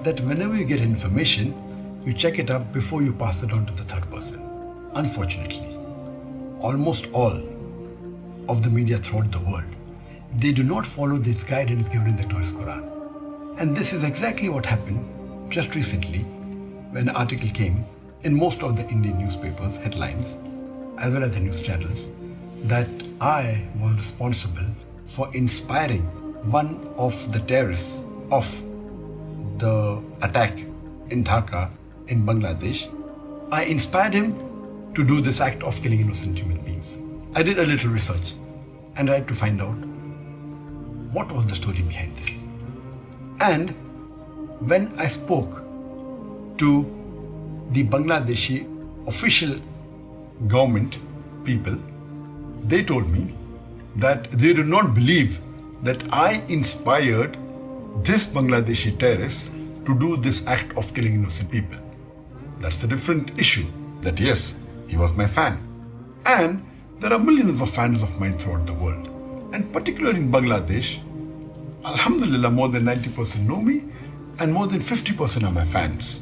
that whenever you get information, you check it up before you pass it on to the third person. Unfortunately, almost all of the media throughout the world, they do not follow this guidance given in the Taurus Quran. And this is exactly what happened just recently when an article came in most of the Indian newspapers, headlines, as well as the news channels, that I was responsible for inspiring one of the terrorists of the attack in Dhaka in Bangladesh. I inspired him to do this act of killing innocent human beings. I did a little research and I had to find out what was the story behind this. And when I spoke to the Bangladeshi official government people, they told me that they do not believe that I inspired this Bangladeshi terrorist to do this act of killing innocent people. That's the different issue. That yes, he was my fan. And there are millions of fans of mine throughout the world. And particularly in Bangladesh, Alhamdulillah, more than 90% know me and more than 50% are my fans.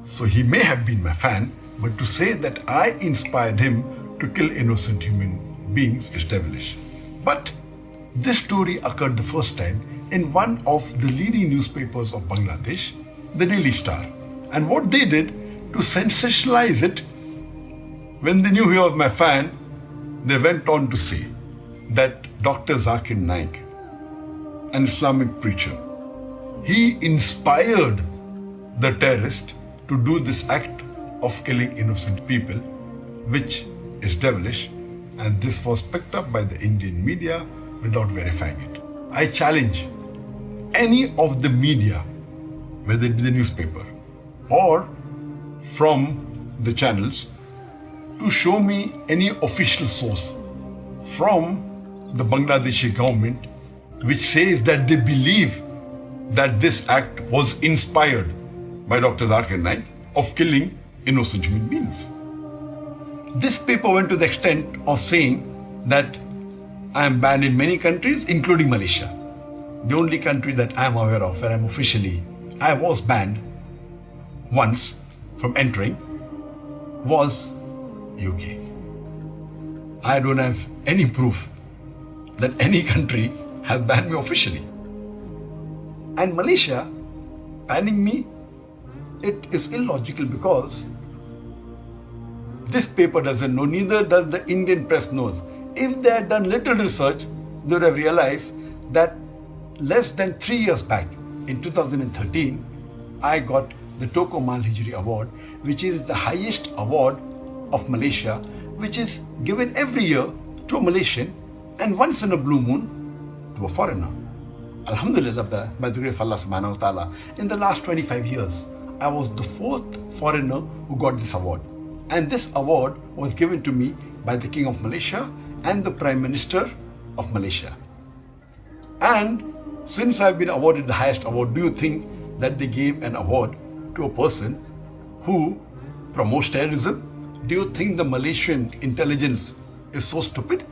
So he may have been my fan, but to say that I inspired him to kill innocent human beings is devilish. But this story occurred the first time in one of the leading newspapers of Bangladesh, the Daily Star. And what they did to sensationalize it, when they knew he was my fan, they went on to say that Dr. Zakir Naik, an Islamic preacher, he inspired the terrorist to do this act of killing innocent people, which is devilish, and this was picked up by the Indian media without verifying it. I challenge any of the media, whether it be the newspaper or from the channels, to show me any official source from the Bangladeshi government which says that they believe that this act was inspired by Dr. Zakir Naik of killing innocent human beings. This paper went to the extent of saying that I am banned in many countries, including Malaysia. The only country that I am aware of where I was banned once from entering was UK. I don't have any proof that any country has banned me officially. And Malaysia banning me, it is illogical because this paper doesn't know, neither does the Indian press knows. If they had done little research, they would have realized that less than 3 years back, in 2013, I got the Toko Mal Hijri Award, which is the highest award of Malaysia, which is given every year to a Malaysian and once in a blue moon to a foreigner. Alhamdulillah, by the grace of Allah subhanahu wa ta'ala, in the last 25 years, I was the 4th foreigner who got this award. And this award was given to me by the King of Malaysia and the Prime Minister of Malaysia. And since I've been awarded the highest award, do you think that they gave an award to a person who promotes terrorism? Do you think the Malaysian intelligence is so stupid?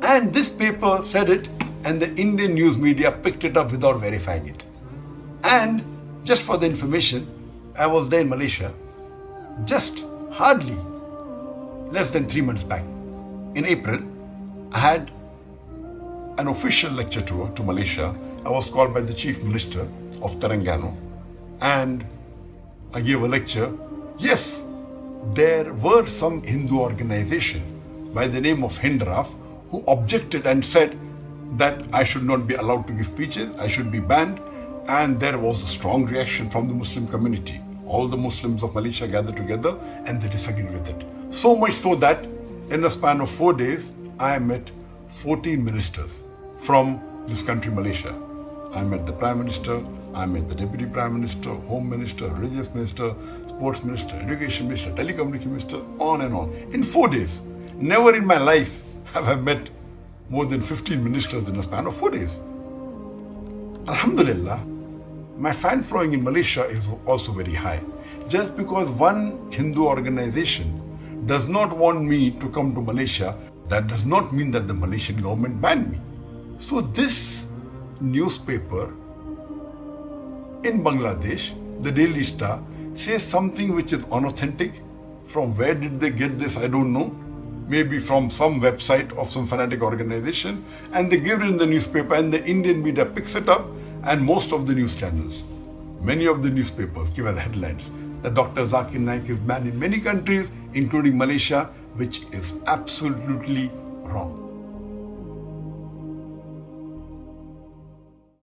And this paper said it, and the Indian news media picked it up without verifying it. And just for the information, I was there in Malaysia just hardly less than 3 months back. In April, I had an official lecture tour to Malaysia. I was called by the Chief Minister of Telangana and I gave a lecture. Yes, there were some Hindu organization by the name of Hindraf who objected and said that I should not be allowed to give speeches, I should be banned, and there was a strong reaction from the Muslim community. All the Muslims of Malaysia gathered together and they disagreed with it. So much so that in a span of 4 days, I met 14 ministers from this country, Malaysia. I met the Prime Minister, I met the Deputy Prime Minister, Home Minister, Religious Minister, Sports Minister, Education Minister, Telecommunication Minister, on and on. In 4 days. Never in my life have I met more than 15 ministers in a span of 4 days. Alhamdulillah, my fan following in Malaysia is also very high. Just because one Hindu organization does not want me to come to Malaysia, that does not mean that the Malaysian government banned me. So this newspaper In Bangladesh, the Daily Star says something which is unauthentic. From where did they get this? I don't know. Maybe from some website of some fanatic organization, and they give it in the newspaper, and the Indian media picks it up, and most of the news channels. Many of the newspapers give as headlines that Dr. Zakir Naik is banned in many countries, including Malaysia, which is absolutely wrong.